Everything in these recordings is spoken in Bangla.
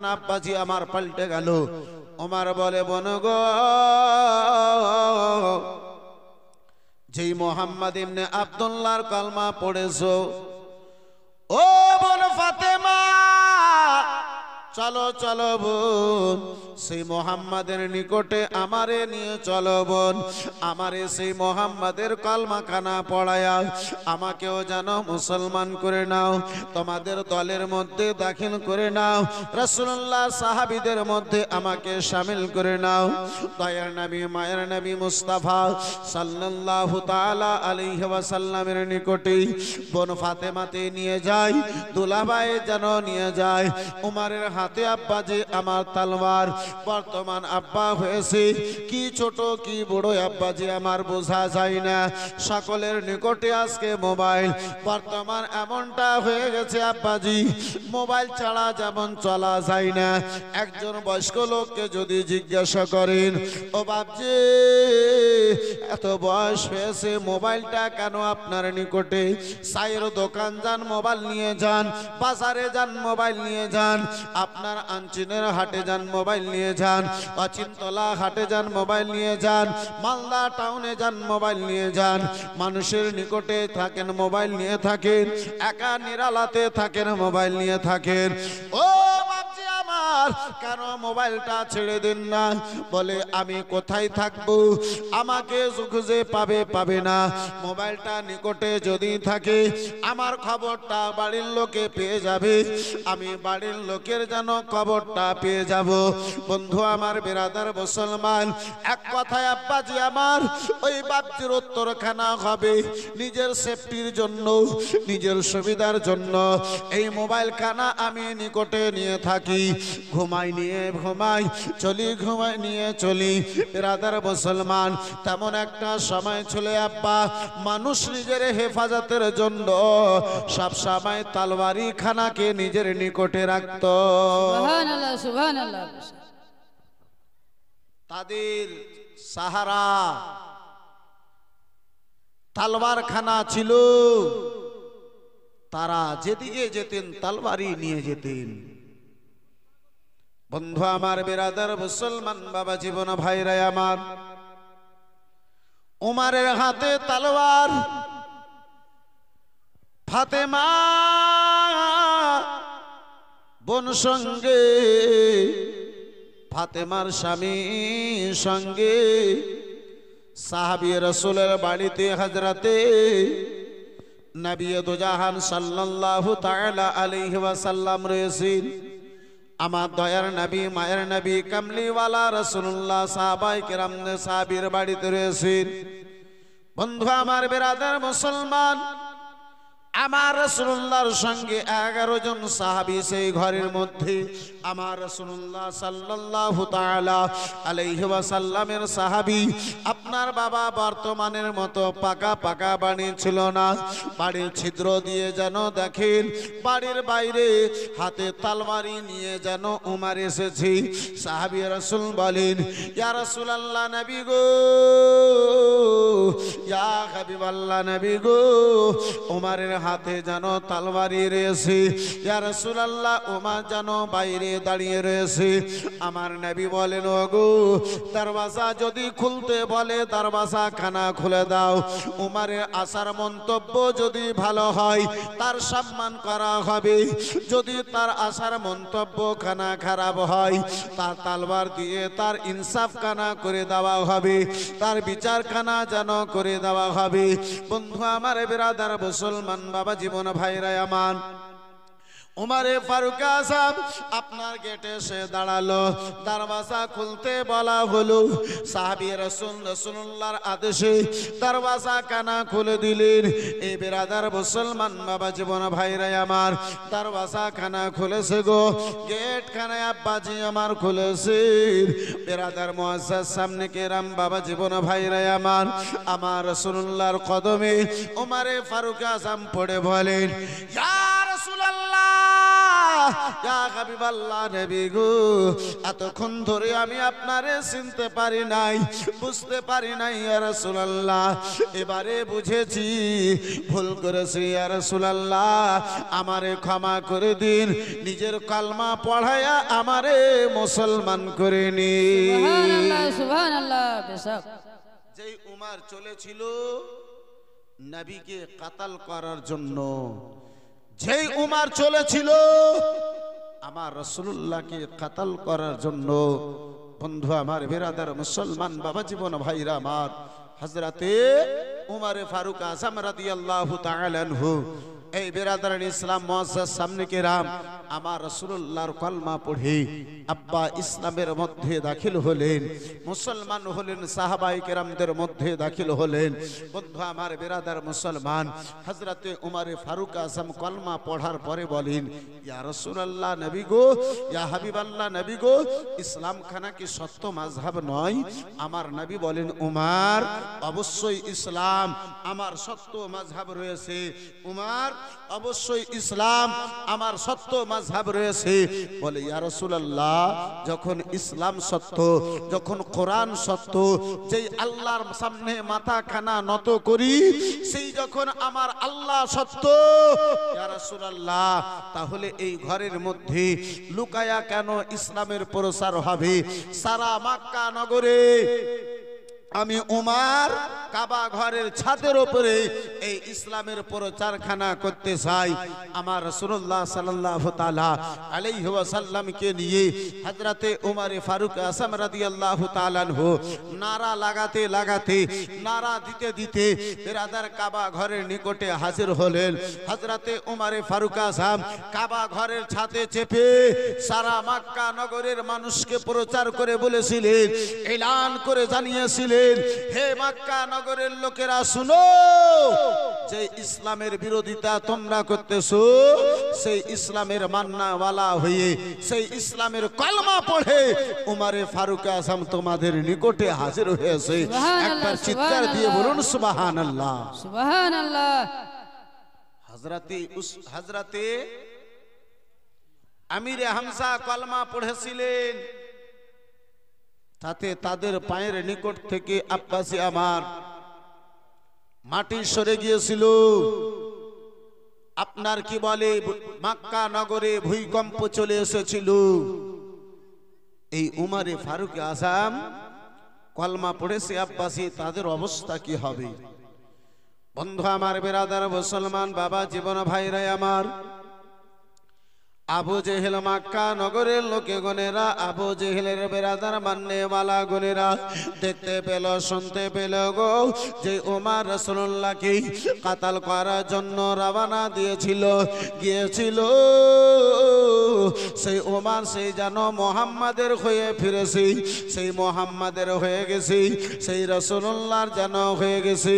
খানা আব্বাজি আমার পাল্টে গেল। ওমর বলে বোন গো, যেই মোহাম্মদ ইবনে আব্দুল্লাহর কলমা পড়েছো, ও বোন ফাতেমা চলো চলো বোন, সেই মোহাম্মদের নিকটে আমারে নিয়ে চলো বোন, আমারে সেই মোহাম্মদের কলমা খানা পড়ায়া আমাকেও যেন মুসলমান করে নাও, তোমাদের দলের মধ্যে দাখিল করে নাও, রাসূলুল্লাহ সাহাবীদের মধ্যে আমাকে শামিল করে নাও। দয়ার নবী মায়ের নবী মুস্তাফা সাল্লাল্লাহু তাআলা আলাইহি ওয়াসাল্লামের নিকটে বোন ফাতেমাতে নিয়ে যায়, দুলাভাই যেন নিয়ে যায়। উমরের হাতে আব্বাজি আমার তলোয়ার, বর্তমান আব্বা হয়েছে কি ছোট কি বড় আব্বাজি আমার বোঝা যায় না। সকলের নিকটে আজকে মোবাইল, বর্তমান এমনটা হয়ে গেছে আব্বাজি মোবাইল ছাড়া যেমন চলা যায় না। একজন বয়স্ক লোককে যদি জিজ্ঞাসা করেন, ও বাপজি এত বয়স হয়েছে মোবাইলটা কেন আপনার নিকটে? চায়ের দোকান যান মোবাইল নিয়ে যান, বাজারে যান মোবাইল নিয়ে যান, আপনার আঞ্চিনের হাটে যান মোবাইল নিয়ে যান, অচিন্তলা হাটে যান মোবাইল নিয়ে যান, মালদা টাউনে যান মোবাইল নিয়ে যান, মানুষের নিকটে থাকেন মোবাইল নিয়ে থাকেন, একা নিরালাতে থাকেন মোবাইল নিয়ে থাকেন। ও বাপজি আমার কেন মোবাইলটা ছেড়ে দিন না? বলে আমি কোথায় থাকবো, আমাকে খুঁজে পাবে পাবে না, মোবাইলটা নিকটে যদি থাকে আমার খবরটা বাড়ির লোকে পেয়ে যাবে, আমি বাড়ির লোকের যেন খবরটা পেয়ে যাব। বন্ধু আমার, বিরাদার মুসলমান, এক কথায় আব্বাজি আমার ওই বাপজির উত্তরখানা হবে নিজের সেফটির জন্য, নিজের সুবিধার জন্য এই মোবাইল খানা আমি নিকটে নিয়ে থাকি, ঘুমাই নিয়ে ঘুমাই চলি, ঘুমাই নিয়ে চলি। বিরাদার মুসলমান, তেমন একটা সময় ছিল আব্বা মানুষ নিজের হেফাজতের জন্য সব সময় তলোয়ারি খানাকে নিজের নিকটে রাখত। সুবহানাল্লাহ সুবহানাল্লাহ। তাদের সাহারা তলোয়ার খানা ছিল, তারা যেদিকে যেতেন তলোয়ারি নিয়ে যেতেন। বন্ধু আমার, বিরাদার মুসলমান, বাবা জীবন ভাইরা আমার, উমারের হাতে তলোয়ার, ফাতেমা বোন সঙ্গে, ফাতেমার স্বামী সঙ্গে, সাহাবী রাসূলের বাড়িতে হযরতে নবী দুজাহান সাল্লাল্লাহু তাআলা আলাইহি ওয়াসাল্লাম রয়েছেন। আমার দয়ার নবী মায়ের নবী কামলিওয়ালা রাসূলুল্লাহ সাহাবায়ে কেরাম সাহাবীর বাড়িতে রয়েছেন। বন্ধু আমার, বিরাদার মুসলমান, আমার রাসূলুল্লাহর সঙ্গে 11 জন সাহাবী সেই ঘরের মধ্যে। আমার রাসূলুল্লাহ সাল্লাল্লাহু তাআলা আলাইহি ওয়াসাল্লামের সাহাবী, আপনার বাবা বর্তমানের মতো পাকা পাকা বাড়ি ছিল না, বাড়ির ছিদ্র দিয়ে যেন দেখেন বাড়ির বাইরে হাতে তলোয়ারি নিয়ে যেন উমর এসেছে। সাহাবী রাসূল বলেন, ইয়া রাসূলুল্লাহ নবী গো, ইয়া হাবিবাল্লাহ নবী গো, উমরের হাতে যেন তলোয়ারি রয়েছে। ইয়া রাসূলুল্লাহ, উমর যেন বাইরে দাঁড়িয়ে রয়েছে। আমার নবী বলেন, ওগো দরওয়াজা যদি খুলতে বলে দরওয়াজা খানা খুলে দাও। উমরের আসার মন্তব্য যদি ভালো হয় তার সম্মান করা হবে, যদি তার আসার মন্তব্য খানা খারাপ হয় তার তলোয়ার দিয়ে তার ইনসাফ খানা করে দেওয়া হবে, তার বিচার খানা যেন করে দেওয়া হবে। বন্ধু আমার, বিরাদার মুসলমান, বাবা জীবন ভাইরা আমার, উমরে ফারুক আযম আপনার গেটে এসে দাঁড়ালো, দরওয়াজা খুলতে বলা হলো। সাহাবী রাসূলুল্লাহর আদেশে দরওয়াজা কানা খুলে দিলেন। এই বিরাদার মুসলমান, বাবা জীবন ভাইরা আমার, দরওয়াজা খানা খুলেছে গো, গেট খানা আব্বাজি আমার খুলেছে। বিরাদার মুআজ্জাজ সামনে কেরাম, বাবা জীবন ভাইরা আমার, আমার রাসূলুল্লাহর কদমে উমরে ফারুক আযম পড়ে বলেন, ইয়া রাসূলুল্লাহ ইয়া হাবিবাল্লাহ নবী গো, এতক্ষণ ধরে আমি আপনারে চিনতে পারি নাই, বুঝতে পারি নাই ইয়া রাসূলুল্লাহ। এবারে বুঝেছি, ভুল করেছি ইয়া রাসূলুল্লাহ, আমারে ক্ষমা করে দিন। নিজের কালমা পড়ায়া আমারে মুসলমান করে নিন। সুবহানাল্লাহ সুবহানাল্লাহ। বেশক যেই উমর চলেছিল নবীকে কাতাল করার জন্য, যেই উমর চলেছিল আমার রাসূলুল্লাহকে কাতাল করার জন্য, বন্ধু আমার, বিরাদার মুসলমান বাবা জীবন ভাইরা আমার, হযরতে উমর ফারুক আযম রাদিয়াল্লাহু তাআলা আনহু, এই বিরাদার ইসলাম মুআজ্জাজ সামনে কেরাম, আমার রাসূলুল্লাহর কলমা পড়ে আব্বা ইসলামের মধ্যে দাখিল হলেন, মুসলমান হলেন, সাহাবায়ে কেরামদের মধ্যে দাখিল হলেন। বন্ধু আমার, বিরাদার মুসলমান, হযরতে উমর ফারুক আযম কলমা পড়ার পরে বলেন, ইয়া রাসূলুল্লাহ নবী গো, ইয়া হাবিবাল্লাহ নবী গো, ইসলাম খানা কি সত্য মাযহাব নয়? আমার নবী বলেন, উমর, অবশ্যই ইসলাম আমার সত্য মাযহাব রয়েছে। উমর, অবশ্যই ইসলাম আমার সত্য মাযহাব রয়েছে। বলে, ইয়া রাসূলুল্লাহ, যখন ইসলাম সত্য, যখন কোরআন সত্য, যেই আল্লাহর সামনে মাথা খানা নত করি, সেই যখন আমার আল্লাহ সত্য, ইয়া রাসূলুল্লাহ, তাহলে এই ঘরের মধ্যে লুকায়া কেন ইসলামের প্রচার হবে? সারা মক্কা নগরে আমি উমর কাবা ঘরের ছাদের উপরে এই ইসলামের প্রচারখানা করতে চাই। আমার রাসূলুল্লাহ সাল্লাল্লাহু তাআলা আলাইহি ওয়াসাল্লামকে নিয়ে হযরতে উমর ফারুক আযম রাদিয়াল্লাহু তাআলা আনহু নারা লাগাতে লাগাতে, নারা দিতে দিতে বিরাদার কাবা ঘরের নিকটে হাজির হলেন। হযরতে উমর ফারুক আযম কাবা ঘরের ছাদে চেপে সারা মক্কা নগরের মানুষকে প্রচার করে বলেছিলেন, এলান করে জানিয়েছিলেন, হে মক্কা নগরের লোকেরা শুনো, যে ইসলামের বিরোধিতা তোমরা করতেছো, সেই ইসলামের মান্নাওয়ালা হয়ে, সেই ইসলামের কলমা পড়ে উমর ফারুক আযম তোমাদের নিকটে হাজির হয়েছে। একবার চিৎকার দিয়ে বলুন সুবহানাল্লাহ সুবহানাল্লাহ। হযরতে আমিরে হামজা কলমা পড়েছিলেন, তাতে তাদের পায়ের নিকট থেকে আব্বাসী আমার মাটি সরে গিয়েছিল। আপনার কি বলে, মক্কা নগরে ভূমিকম্প চলে এসেছিল। এই উমর ফারুক আযম কলমা পড়েছে আব্বাসী, তাদের অবস্থা কি হবে? বন্ধু আমার, বিরাদার মুসলমান বাবা জীবন ভাইরা আমার, আবু জেহেল মক্কা নগরের লোকে গনেরা, আবু জেহেলের বেরাদার মান্নেওয়ালা গনেরা দেখতে পেল, শুনতে পেল গো, যে উমর রাসূলুল্লাহকে কাতাল করার জন্য রওনা গিয়েছিল, সেই উমর সেই যেন মুহাম্মাদের হয়ে ফিরেছে, সেই মুহাম্মাদের হয়ে গেছে, সেই রাসূলুল্লাহর যেন হয়ে গেছে।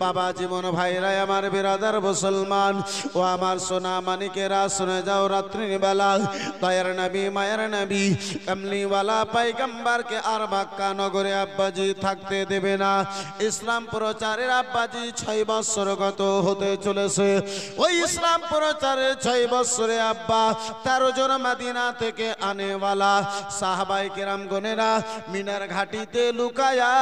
বাবা জীবন ভাইরা আমার, বিরাদার মুসলমান ও আমার সোনা মানিকেরা, শুনে যাও, রাত্রি বেলা দয়ার নবী, মায়ের নবী, কামলিওয়ালা পয়গম্বরকে আর মক্কা নগরে আব্বাজি থাকতে দেবে না। ইসলাম প্রচারের আব্বাজি 6 বছর গত হতে চলেছে। ওই ইসলাম প্রচারের 6 বছরে আব্বা 13 জন মদিনা থেকে আনেওয়ালা সাহাবায়ে কেরাম গনেরা মিনার ঘাটিতে লুকায়া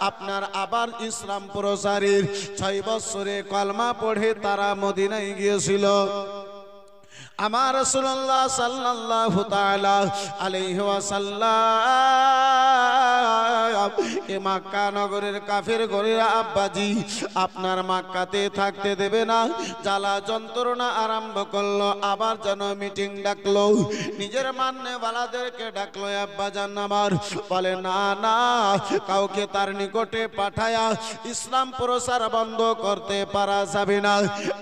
আপনার আবার ইসলাম প্রচারের 6 বছরে কলমা পড়ে তারা মদিনায় গিয়েছিল। আমার রাসূলুল্লাহ সাল্লাল্লাহু তাআলা আলাইহি ওয়াসাল্লাম কে মক্কা নগরের কাফের গরেরা আব্বাজি আপনার মক্কাতে থাকতে দেবে না। জ্বালা যন্ত্রণা আরম্ভ করলো, আবার যেন মিটিং ডাকলো, নিজের মান্যওয়ালাদেরকে ডাকলো। আব্বাজান আমার বলে, না না, কাউকে তার নিকটে পাঠায়া ইসলাম প্রচার বন্ধ করতে পারা যাবে না।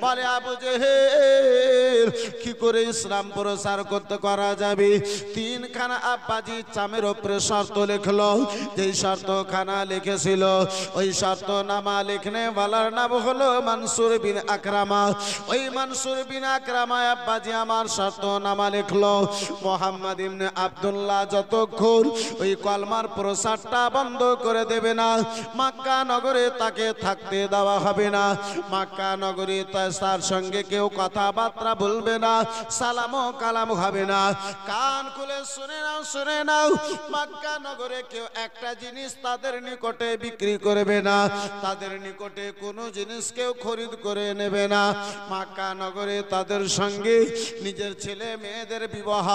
বলে, আবু জেহেল, কি করে ইসলাম প্রচার করতে করা যাবে? 3খানা আব্বাজি চামের উপরে শর্ত লিখলো, যেই শর্তখানা লিখেছিল। ওই শর্তনামা লিখনে ওয়ালার নাম হলো মনসুর বিন আকরামা। ওই মনসুর বিন আকরামা আব্বাজি আমার শর্তনামা লিখলো, মোহাম্মদ ইবনে আব্দুল্লাহ যতক্ষণ ওই কলমার প্রচারটা বন্ধ করে দেবে না, মক্কা নগরে তাকে থাকতে দেওয়া হবে না। মক্কা নগরে তার সঙ্গে কেউ কথাবার্তা বলবে না, সালাম ও কালাম হবে না। কান খুলে শুনে নাও, শুনে নাও, মক্কা নগরে কেউ একটা জিনিস তাদের নিকটে বিক্রি করবে না, তাদের নিকটে কোনো জিনিস কেউ খরিদ করে নেবে না। মক্কা নগরে তাদের সঙ্গে নিজের ছেলে মেয়েদের বিবাহ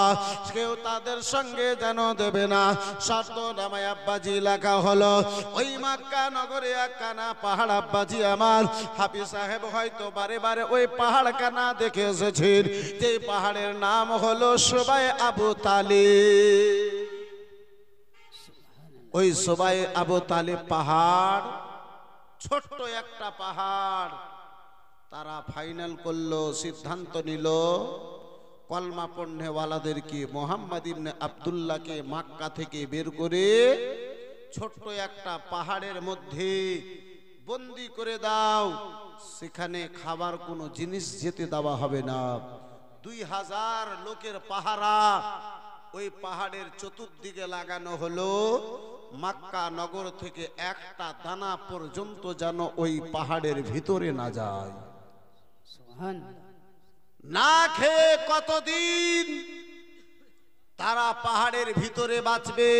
কেউ তাদের সঙ্গে যেন দেবে না। শর্তনামায় আব্বাজি লেখা হলো। ওই মক্কা নগরে একখানা পাহাড় আব্বাজি আমার হাফিজ সাহেব হয়তো বারে বারে ওই পাহাড় কানা দেখে এসেছেন, যে পাহাড়ের নাম হলো সুবায়ে আবু তালিব। ওই সুবায়ে আবু তালিব পাহাড়, ছোট্ট একটা পাহাড়। তারা ফাইনাল করলো, সিদ্ধান্ত নিল কলমা পড়নেওয়ালাদেরকে মোহাম্মদ ইবনে আব্দুল্লাহকে মক্কা থেকে বের করে ছোট্ট একটা পাহাড়ের মধ্যে বন্দি করে দাও, সেখানে খাবার কোনো জিনিস যেতে দেওয়া হবে না। 2000 লোকের পাহারা ওই পাহাড়ের চতুর্দিকে লাগানো হলো। মক্কা নগর থেকে একটা দানা পর্যন্ত যেন ওই পাহাড়ের ভিতরে না যায়। না খেয়ে কতদিন তারা পাহাড়ের ভিতরে বাঁচবে,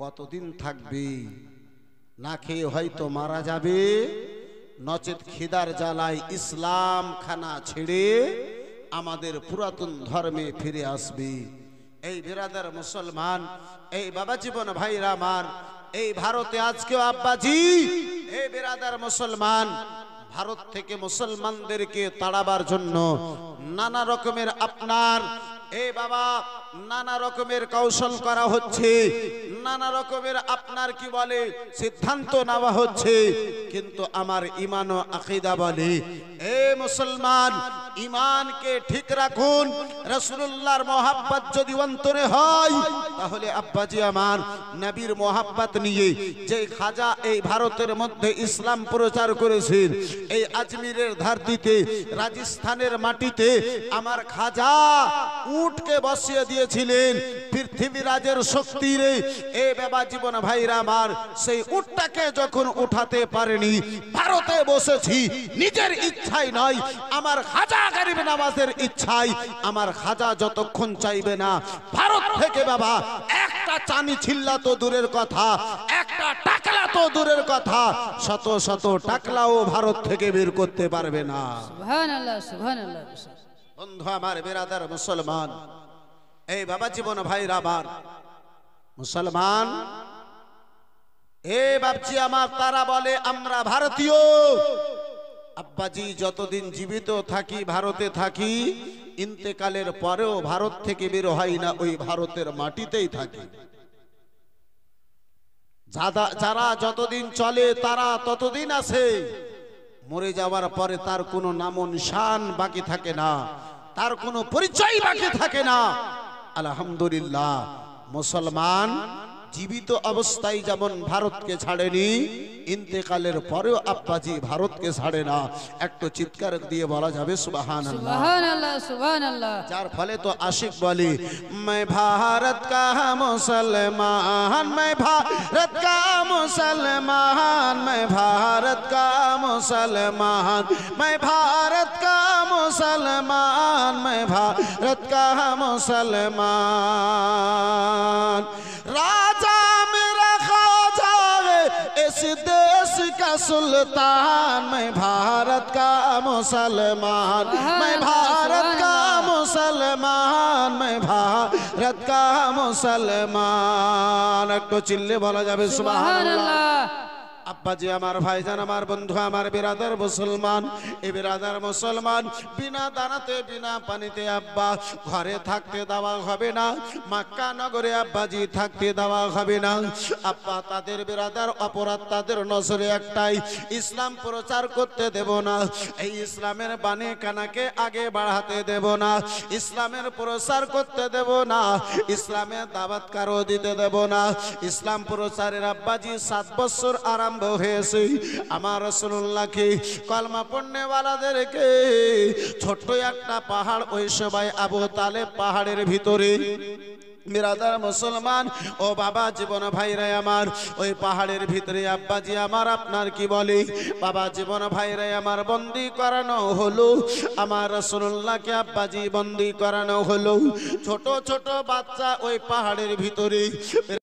কতদিন থাকবে? না খেয়ে হয়তো মারা যাবে, নচেত খিদার জ্বালায় ইসলাম খানা ছেড়ে আমাদের পুরাতন ধর্মে ফিরে আসবে। এই বিরাদার মুসলমান, এই বাবা জীবন ভাইরা আমার, এই ভারতে আজকেও আব্বাজি, এই বিরাদার মুসলমান, ভারত থেকে মুসলমানদেরকে তাড়াবার জন্য নানা রকমের আপনার এই বাবা নানা রকমের কৌশল করা হচ্ছে, নানা রকমের আপনার কি বলে সিদ্ধান্ত নেওয়া হচ্ছে। কিন্তু আমার ঈমান ও আকীদা বলে, এ মুসলমান, ঈমানকে ঠিক রাখুন। রাসূলুল্লাহর মহব্বত যদি অন্তরে হয়, তাহলে আব্বাজি আমার নবীর মহব্বত নিয়ে যে খাজা এই ভারতের মধ্যে ইসলাম প্রচার করেছেন, এই আজমিরের ধরতিতে, রাজস্থানের মাটিতে আমার খাজা উটকে বসিয়ে দিয়েছিলেন পৃথিবীরাজের শক্তি রে। এ বাবা জীবন ভাইরা আমার, সেই উটটাকে যখন উঠাতে পারেনি, ভারতে বসেছি নিজের ইচ্ছায় নয়, আমার খাজা গরিব নামাজের ইচ্ছায়। আমার খাজা যতক্ষণ চাইবে না ভারত থেকে বাবা একটা চানি ছিল্লা তো দূরের কথা, একটা টাকলা তো দূরের কথা, শত শত টাকলাও ভারত থেকে বের করতে পারবে না। সুবহানাল্লাহ, সুবহানাল্লাহ। বন্ধু আমার, বিরাদার মুসলমান, এই বাবা জীবন ভাইরা আমার মুসলমান, এ বাপজি আমার, তারা বলে আমরা ভারতীয়। আব্বাজি যতদিন জীবিত থাকি ভারতে থাকি, ইন্তেকালের পরেও ভারত থেকে বের হয় না, ওই ভারতের মাটিতেই থাকি। যারা যতদিন চলে তারা ততদিন আছে, মরে যাওয়ার পরে তার কোনো নাম নিশান বাকি থাকে না, তার কোনো পরিচয় বাকি থাকে না। আলহামদুলিল্লাহ, মুসলমান জীবিত অবস্থায় যেমন ভারতকে ছাড়েনি, ইন্তেকালের পরেও আব্বাজি ভারতকে ছাড়ে না। একটু চিৎকার দিয়ে বলা যাবে সুবহানাল্লাহ, সুবহানাল্লাহ, সুবহানাল্লাহ। যার ফলে তো আশিক বলে, मैं भारत का मुसलमान, मैं भारत का मुसलमान, मैं भारत का मुसलमान, मैं भारत का मुसलमान, मैं भारत का मुसलमान। राजा मेरा ख्वाजा है इस देश का सुल्तान, मैं भारत का मुसलमान, मैं भारत का मुसलमान, मैं भारत का मुसलमान। एक तो चिल्ले बोला जावे सुबहान अल्लाह। আব্বাজি আমার ভাইজান আমার বন্ধু আমার বিরাদার মুসলমান, এ বিরাদার মুসলমান বিনা দানাতে বিনা পানিতে আব্বা ঘরে থাকতে দেওয়া হবে না, মক্কা নগরে আব্বাজি থাকতে দেওয়া হবে না। আব্বা তাদের বিরাদার অপরাধ তাদের নজরে একটাই, ইসলাম প্রচার করতে দেব না, এই ইসলামের বাণী কানাকে আগে বাড়াতে দেব না, ইসলামের প্রচার করতে দেব না, ইসলামের দাওয়াত কারো দিতে দেব না। ইসলাম প্রচারের আব্বাজি 7 বছর আরম্ভ হয়েছে। আমার রাসূলুল্লাহকে কলমা পড়নেওয়ালাদেরকে ছোট্ট একটা পাহাড়, ওই সবাই আবু তালেব পাহাড়ের ভিতরে বিরাদার মুসলমান ও বাবা জীবন ভাইরা আমার, ওই পাহাড়ের ভিতরে আব্বাজি আমার আপনার কি বলে বাবা জীবন ভাইরা আমার বন্দি করানো হলো। আমার রাসূলুল্লাহকে আব্বাজি বন্দি করানো হলো। ছোট ছোট বাচ্চা ওই পাহাড়ের ভিতরে